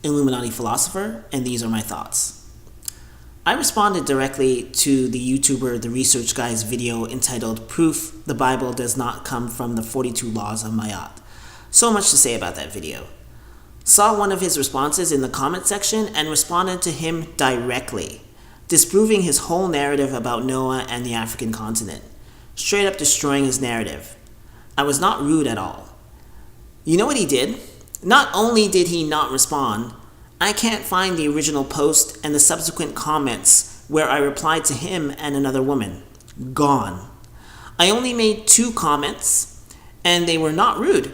Illuminati philosopher, and these are my thoughts. I responded directly to the YouTuber The Research Guy's video entitled Proof the Bible Does Not Come from the 42 Laws of Ma'at. So much to say about that video. Saw one of his responses in the comment section and responded to him directly, disproving his whole narrative about Noah and the African continent, straight up destroying his narrative. I was not rude at all. You know what he did? Not only did he not respond, I can't find the original post and the subsequent comments where I replied to him and another woman. Gone. I only made 2 comments, and they were not rude.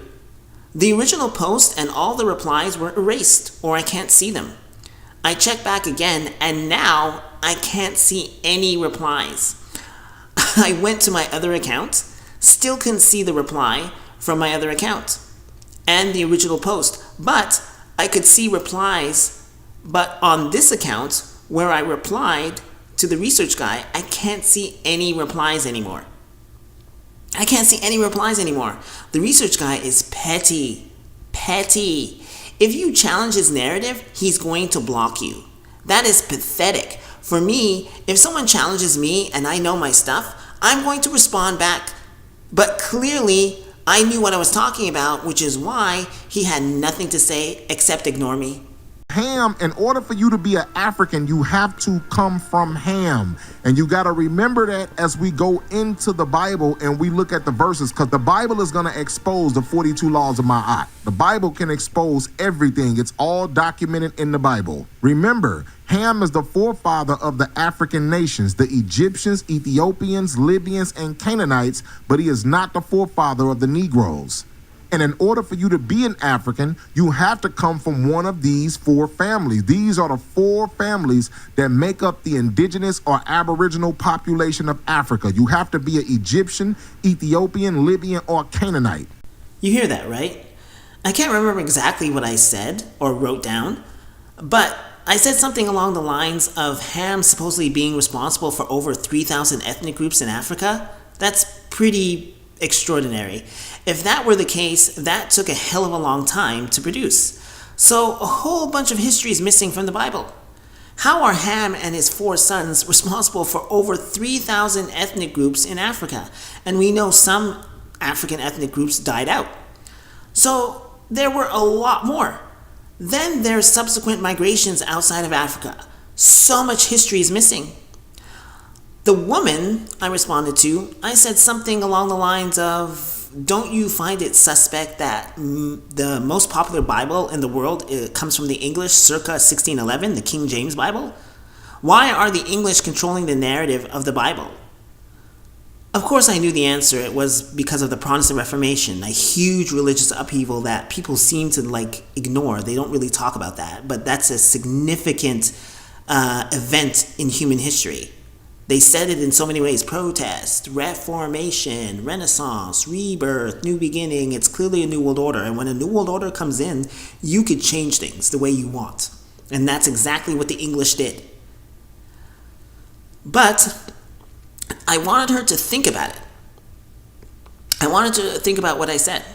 The original post and all the replies were erased, or I can't see them. I checked back again, and now I can't see any replies. I went to my other account, still couldn't see the reply from my other account and the original post, but I could see replies. But on this account, where I replied to the research guy, I can't see any replies anymore. I can't see any replies anymore. The research guy is petty. Petty. If you challenge his narrative, he's going to block you. That is pathetic. For me, if someone challenges me and I know my stuff, I'm going to respond back. But clearly, I knew what I was talking about, which is why he had nothing to say except ignore me. Ham, in order for you to be an African, you have to come from Ham. And you got to remember that as we go into the Bible and we look at the verses, because the Bible is going to expose the 42 laws of Ma'at. The Bible can expose everything. It's all documented in the Bible. Remember, Ham is the forefather of the African nations, the Egyptians, Ethiopians, Libyans, and Canaanites, but he is not the forefather of the Negroes. And in order for you to be an African, you have to come from one of these 4 families. These are the 4 families that make up the indigenous or aboriginal population of Africa. You have to be an Egyptian, Ethiopian, Libyan, or Canaanite. You hear that, right? I can't remember exactly what I said or wrote down, but I said something along the lines of Ham supposedly being responsible for over 3,000 ethnic groups in Africa. That's pretty extraordinary. If that were the case, that took a hell of a long time to produce. So a whole bunch of history is missing from the Bible. How are Ham and his 4 sons responsible for over 3,000 ethnic groups in Africa? And we know some African ethnic groups died out. So there were a lot more. Then there's subsequent migrations outside of Africa. So much history is missing. The woman I responded to, I said something along the lines of, don't you find it suspect that the most popular Bible in the world comes from the English circa 1611, the King James Bible? Why are the English controlling the narrative of the Bible? Of course I knew the answer. It was because of the Protestant Reformation, a huge religious upheaval that people seem to ignore. They don't really talk about that, but that's a significant event in human history. They said it in so many ways: protest, reformation, renaissance, rebirth, new beginning. It's clearly a new world order. And when a new world order comes in, you could change things the way you want. And that's exactly what the English did. But I wanted her to think about it. I wanted to think about what I said.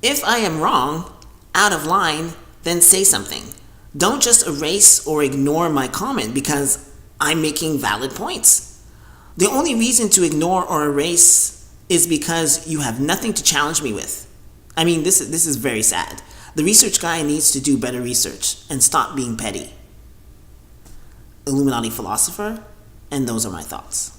If I am wrong, out of line, then say something. Don't just erase or ignore my comment because I'm making valid points. The only reason to ignore or erase is because you have nothing to challenge me with. I mean, this is very sad. The research guy needs to do better research and stop being petty. Illuminati philosopher, and those are my thoughts.